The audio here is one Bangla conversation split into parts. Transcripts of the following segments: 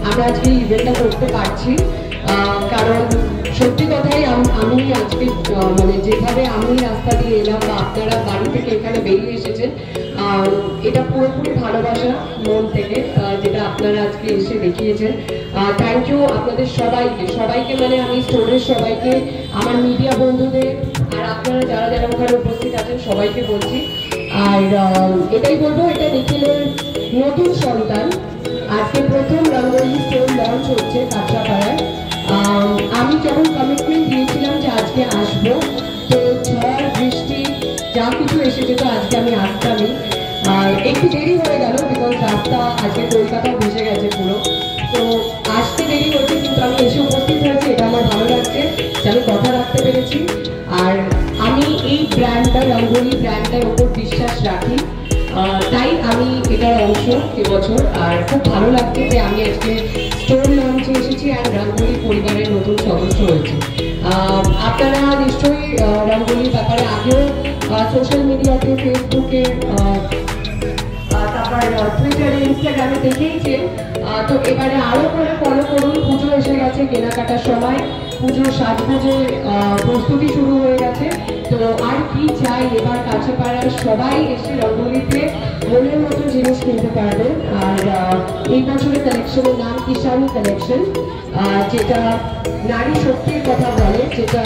আমরা আজকে ইভেন্টটা করতে পারছি, কারণ সত্যি কথাই আমি আজকে মানে যেভাবে আমি রাস্তা দিয়ে এলাম বা আপনারা বাড়ি থেকে এখানে বেরিয়ে এসেছেন, এটা পুরোপুরি ভালোবাসা মন থেকে, যেটা আপনারা আজকে এসে দেখিয়েছেন। থ্যাংক ইউ আপনাদের সবাইকে মানে আমি স্টোরের সবাইকে, আমার মিডিয়া বন্ধুদের, আর আপনারা যারা যারা ওখানে উপস্থিত আছেন সবাইকে বলছি। আর এটাই বলবো, এটা নিখিলের নতুন সন্তান, আজকে প্রথম রঙ্গোলি স্টোর লঞ্চ হচ্ছে কাঁচরাপাড়ায়। আমি যখন কমিটমেন্ট দিয়েছিলাম যে আজকে আসবো, তো ঝড় বৃষ্টি যা কিছু এসেছে তো আজকে আমি আসতামই। একটু দেরি হয়ে গেল, বিকজ রাস্তা আজকে কলকাতাও ভেসে গেছে পুরো, তো আসতে দেরি হচ্ছে, কিন্তু আমি এসে উপস্থিত হয়েছি, এটা আমার ভালো লাগছে যে আমি কথা রাখতে পেরেছি। আর আমি এই ব্র্যান্ডটা, রঙ্গোলি ব্র্যান্ডটার ওপর বিশ্বাস রাখি, তাই আমি এটার অংশ এবছর। আর খুব ভালো লাগছে যে আমি আজকে স্টোর লঞ্চে এসেছি আর রঙ্গোলি পরিবারের নতুন সদস্য হয়েছে। আপনারা নিশ্চয়ই রঙ্গোলির ব্যাপারে আগেও সোশ্যাল মিডিয়াতে, ফেসবুকে, তারপর টুইটারে, ইনস্টাগ্রামে দেখেইছেন। তো এবারে আরো করে ফলো করুন। পুজো এসে গেছে, কেনাকাটার সময়, পুজোর সাজপুজোর প্রস্তুতি শুরু হয়ে গেছে। তো আর কি চাই, এবার কাঁচরাপাড়ার সবাই এসে রঙ্গোলিতে মনের মতো জিনিস কিনতে পারবেন। আর এই বছরের কালেকশনের নাম কিষাণী কালেকশন, যেটা নারী শক্তির কথা বলে, যেটা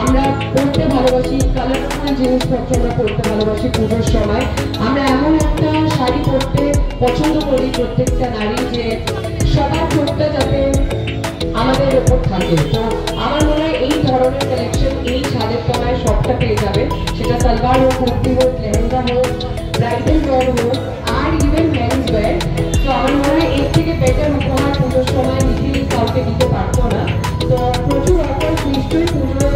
আমরা পড়তে ভালোবাসি, কালারফুল জিনিসপত্র আমরা পড়তে ভালোবাসি। পুজোর সময় আমরা এমন একটা শাড়ি পরতে পছন্দ করি প্রত্যেকটা নারী, যে সবার চোখটা যাতে আমাদের ওপর থাকে। তো আমার মনে হয় এই ধরনের কালেকশন এই ছাদের তলায় সবটা পেয়ে যাবে, সেটা সালবার হোক, কুর্তি হোক, লেহেঙ্গা হোক, ব্রাইডাল ওয়্যার হোক, আর ইভেন মেন্স ওয়্যার। তো আমার মনে হয় এর থেকে বেটার উপহার পুজোর সময় নিজেই কাউকে দিতে পারতো না। তো প্রচুর অফার নিশ্চয়ই পুজোর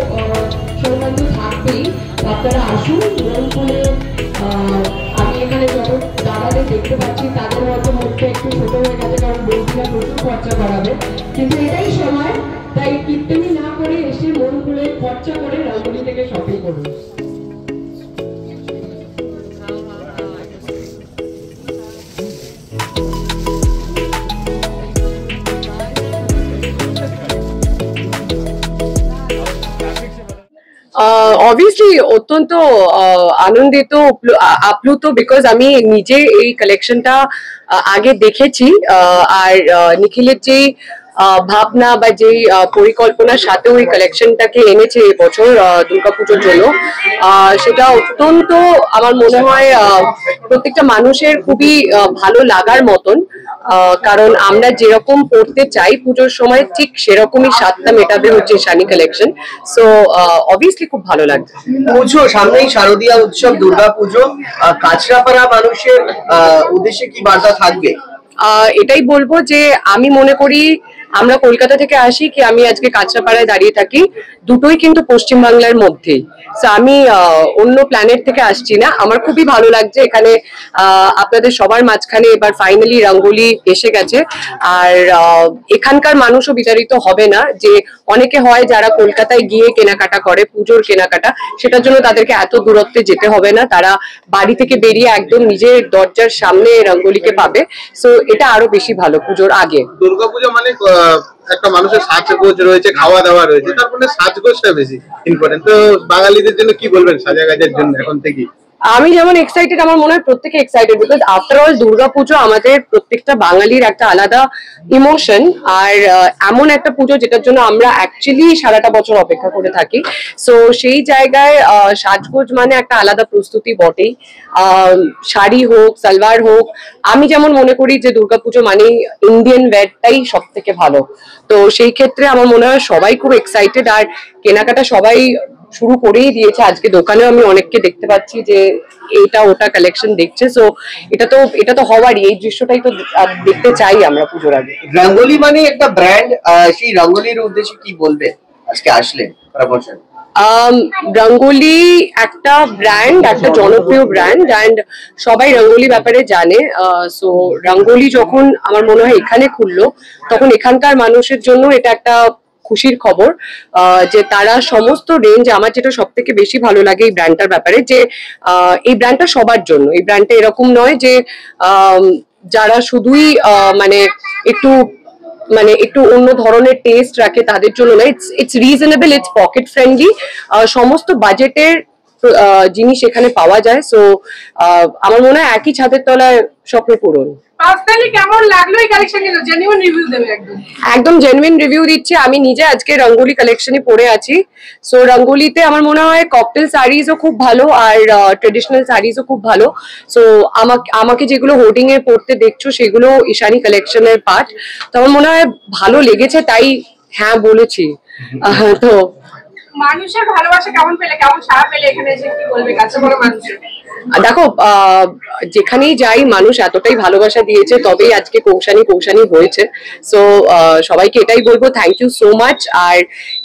সংক্রান্ত থাকবেই, আপনারা আসুন মন খুলে। আমি এখানে যখন দাদাদের দেখতে পাচ্ছি, তাদের হয়তো মুখটা একটু ছোট হয়ে গেছে, কারণ বন্ধুরা প্রচুর খরচা করাবে, কিন্তু এটাই সময়, তাই কিপ্টেমি না করে এসে মন খুলে খরচা করে রঙ্গোলি থেকে শপিং করুন। অবভিয়াসলি অত্যন্ত আনন্দিত, আপ্লুত, বিকজ আমি নিজে এই কালেকশনটা আগে দেখেছি। আর নিখিলের যেই ভাবনা বা যেই পরিকল্পনার সাথে ওই কালেকশনটাকে এনেছে এবছর দুর্গাপুজোর জন্য, সেটা অত্যন্ত আমার মনে হয় প্রত্যেকটা মানুষের খুবই ভালো লাগার মতন। কারণ আমরা যেরকম পড়তে চাই পুজোর সময়, ঠিক সেরকমই সাতটা মেটাবে হচ্ছে শানি কালেকশন। সো অবভিয়াসলি খুব ভালো লাগছে। পুজো সামনেই, শারদীয়া উৎসব, দুর্গা পুজো, কাঁচরাপাড়া মানুষের উদ্দেশ্যে কি বার্তা থাকবে? এটাই বলবো যে আমি মনে করি আমরা কলকাতা থেকে আসি কি আমি আজকে কাঁচরাপাড়ায় দাঁড়িয়ে থাকি, দুটোই কিন্তু পশ্চিমবাংলার মধ্যেই। আমি অন্য প্ল্যানেট থেকে আসছি না। আমার খুবই ভালো লাগছে এখানে আপনাদের সবার মাঝখানে এবার ফাইনালি রঙ্গোলি এসে গেছে। আর এখানকার মানুষও বিতাড়িত হবে না, যে অনেকে হয় যারা কলকাতায় গিয়ে কেনাকাটা করে পুজোর কেনাকাটা, সেটার জন্য তাদেরকে এত দূরত্বে যেতে হবে না, তারা বাড়ি থেকে বেরিয়ে একদম নিজের দরজার সামনে রঙ্গোলিকে পাবে। সো এটা আরো বেশি ভালো পুজোর আগে। দুর্গাপূজা মানে একটা মানুষের সাজগোজ রয়েছে, খাওয়া দাওয়া রয়েছে, তার মানে সাজগোজটা বেশি ইম্পর্টেন্ট। তো বাঙালিদের জন্য কি বলবেন সাজাগাজের জন্য এখন থেকে? আমি যেমন এক্সাইটেড, আমার মনে হয় প্রত্যেকে excited, because after all Durga Puja আমাদের প্রত্যেকটা বাঙালির একটা আলাদা ইমোশন, আর এমন একটা পুজো যেটার জন্য আমরা অ্যাকচুয়ালি সারাটা বছর অপেক্ষা করে থাকি। সো সেই জায়গায় সাজগোজ মানে একটা আলাদা প্রস্তুতি বটেই। শাড়ি হোক, সালোয়ার হোক, আমি যেমন মনে করি যে দুর্গাপুজো মানে ইন্ডিয়ান ওয়্যারটাই সব থেকে ভালো। তো সেই ক্ষেত্রে আমার মনে হয় সবাই খুব এক্সাইটেড, আর কেনাকাটা সবাই শুরু করেই দিয়েছে। আজকে দোকানেও আমি অনেককে দেখতে পাচ্ছি যে এটা ওটা কালেকশন দেখছে। সো এটা তো হওয়ারই, এই দৃশ্যটাই তো দেখতে চাই আমরা পুজোর আগে। রঙ্গোলি মানে একটা ব্র্যান্ড, সেই রঙ্গোলির উদ্দেশ্যে কি বলবে আজকে আসলে প্রমোশন? রঙ্গোলি একটা ব্র্যান্ড, একটা জনপ্রিয় ব্র্যান্ড, অ্যান্ড সবাই রঙ্গোলি ব্যাপারে জানে। সো রঙ্গোলি যখন আমার মনে হয় এখানে খুললো, তখন এখানকার মানুষের জন্য এটা একটা খুশির খবর যে তারা সমস্ত রেঞ্জ, আমার যেটা সব থেকে বেশি ভালো লাগে এই ব্র্যান্ডটার ব্যাপারে, যে এই ব্র্যান্ডটা সবার জন্য। এই ব্র্যান্ডটা এরকম নয় যে যারা শুধুই একটু অন্য ধরনের টেস্ট রাখে তাদের জন্য না। It's reasonable, it's pocket friendly, সমস্ত বাজেটের জিনিস এখানে পাওয়া যায়। সো আমার মনে হয় একই ছাদের তলায় স্বপ্ন পূরণ। পার্সোনালি কেমন লাগলো এই কালেকশনগুলো? জেনুইন রিভিউ দেবে একদম জেনুইন রিভিউ দিচ্ছে। আমি নিজে আজকে রঙ্গোলি কালেকশনই পরে আছি। সো রঙ্গোলিতে আমার মনে হয় ককটেল শাড়িজও খুব ভালো, আর ট্রেডিশনাল শাড়িজও খুব ভালো। সো আমাকে যেগুলো হোর্ডিং এ পড়তে দেখছো সেগুলো ঈশানী কালেকশনের পার্ট। তো আমার মনে হয় ভালো লেগেছে, তাই হ্যাঁ বলেছি। তো মানুষের ভালোবাসা কেমন পেলে, কেমন সাড়া পেলে এখানে এসে, কি বলবে কাছে বড় মানুষের? দেখো, যেখানেই যাই মানুষ এতটাই ভালোবাসা দিয়েছে, তবেই আজকে কৌশানী হয়েছে। সো সবাইকে এটাই বলবো, থ্যাংক ইউ সো মাচ। আর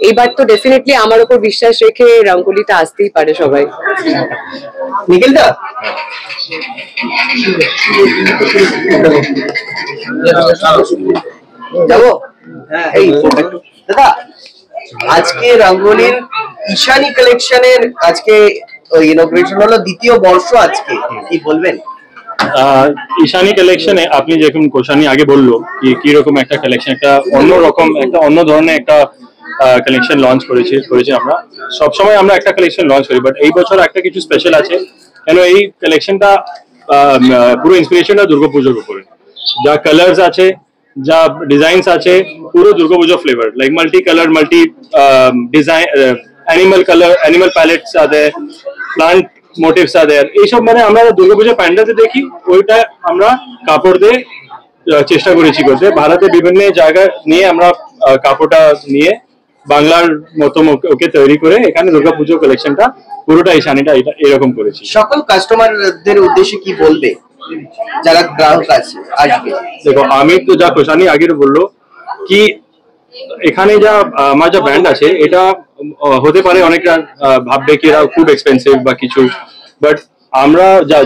এইবার তো ডেফিনেটলি আমার উপর বিশ্বাস রেখে রঙ্গোলিতে আসতেই পারে সবাই। নিখিল দা, যাবো? এই দাদা, আজকে রঙ্গোলির ঈশানী কালেকশনের আজকে ইনগ্রেশন হলো, দ্বিতীয় বর্ষ আজকে, কি বলবেন? ঈশানী কালেকশনে আপনি যেরকম কোশানি আগে বললো কি রকম একটা কালেকশন, একটা অন্যরকম, একটা অন্য ধরনের একটা কালেকশন লঞ্চ করেছি আমরা। সবসময় আমরা একটা কালেকশন লঞ্চ করি, বাট এই বছর একটা কিছু স্পেশাল আছে, কেন এই কালেকশনটা পুরো ইন্সপিরেশনটা দুর্গাপুজোর উপরে। যা কালার্স আছে, যা ডিজাইনস আছে, পুরো Durga Puja flavour, like multi colour, multi design, animal pallets আছে, প্লান্ট মোটিভস আছে। এইসব মানে আমরা দুর্গাপুজো প্যান্ডেলতে দেখি, ওইটা আমরা কাপড় দিয়ে চেষ্টা করেছি করতে। ভারতে বিভিন্ন জায়গায় নিয়ে আমরা কাপড়টা নিয়ে বাংলার মতো ওকে তৈরি করে এখানে দুর্গাপুজো কালেকশনটা পুরোটা ঈশানীটা এরকম করেছি। সকল কাস্টমারদের উদ্দেশ্যে কি বলবে যারা গ্রাহক আছে আসবে? দেখো, আমি তো যা কোশানি আগে বললো কি এখানে যা আমার যা ব্র্যান্ড আছে, এটা হতে পারে অনেকটা ভাববে কি এরা খুব এক্সপেন্সিভ বা কিছু, বাট আমরা যা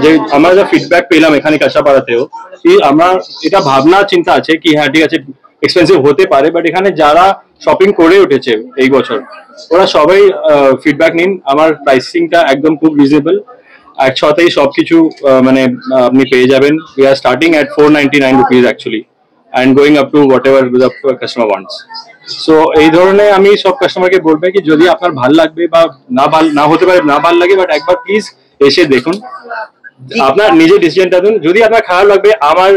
ফিডব্যাক পেলাম এখানে কাঁচাপাড়াতেও, কি আমরা এটা ভাবনা চিন্তা আছে কি হ্যাঁ ঠিক আছে এক্সপেন্সিভ হতে পারে, বাট এখানে যারা শপিং করে উঠেছে এই বছর ওরা সবাই ফিডব্যাক নিন, আমার প্রাইসিংটা একদম খুব রিজনেবল, একসাথেই সবকিছু মানে আপনি পেয়ে যাবেন। We are starting at 499 rupees actually, and going up to whatever the customer wants. So এই ধরনের আমি সব কাস্টমারকে বলবো কি যদি আপনার ভালো লাগবে বা না হতে পারে না ভালো লাগে, বাট একবার প্লিজ এসে দেখুন, আপনার নিজে ডিসিশনটা দিন। যদি আপনার খারাপ লাগবে, আমার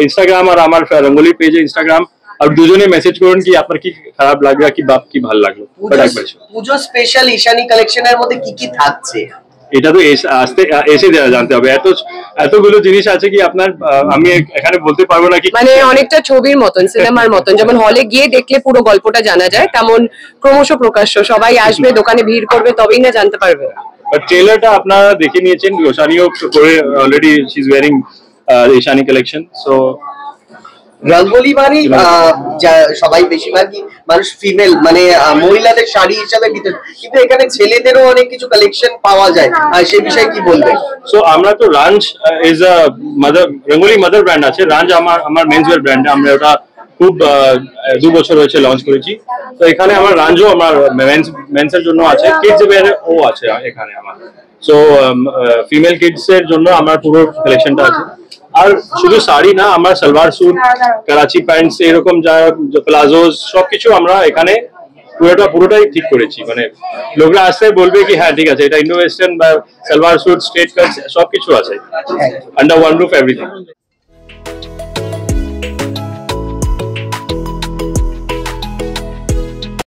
ইনস্টাগ্রাম আর আমার রঙ্গোলি পেজে ইনস্টাগ্রাম আর দুজনে মেসেজ করুন কি আপনার কি খারাপ লাগবে কি ভালো লাগলো। পুজো স্পেশাল ঈশানী কালেকশনের মধ্যে কি কি থাকছে এটা তো এসে জানতে হবে, এতগুলো জিনিস আছে কি আপনার আমি এখানে বলতে পারবো না। কি মানে অনেকটা ছবির মতন, সিনেমার মতন, যেমন হলে গিয়ে দেখলে পুরো গল্পটা জানা যায়, তেমন ক্রমশ প্রকাশ্য সবাই আসবে, দোকানে ভিড় করবে, তবেই না জানতে পারবে। ট্রেলারটা আপনারা দেখে নিয়েছেন, ঈশানীও করে already, she is wearing Ishani collection. So Rangoli মানে সবাই বেশিরভাগই মানুষ ফিমেল মানে মহিলাদের শাড়ি হিসাবে, কিন্তু এখানে ছেলেদেরও অনেক কিছু কালেকশন পাওয়া যায়, আর সেই বিষয়ে কি বলবেন? সো আমরা তো range is a mother, Rangoli mother brand আছে, রাঞ্জ আমার মেন্স ওয়্যার ব্র্যান্ড, আমরা ওটা খুব 2 বছর হয়েছে লঞ্চ করেছি। তো এখানে আমার রাঞ্জও আমার মেন্স এর জন্য আছে, কিডস ওয়্যার ও আছে এখানে আমার। সো ফিমেল কিডস এর জন্য আমার পুরো কালেকশনটা আছে। আর শুধু শাড়ি না, আমার সালোয়ার স্যুট, করাচি প্যান্টস, এরকম যা প্লাজোস সবকিছু আমরা এখানে পুরোটাই ঠিক করেছি, মানে লোকরা আসলে বলবে কি হ্যাঁ ঠিক আছে, এটা ইন্ডো ওয়েস্টার্ন বা সালোয়ার স্যুট স্ট্রেট কাট সবকিছু আছে, আন্ডার ওয়ান রুফ এভরিথিং।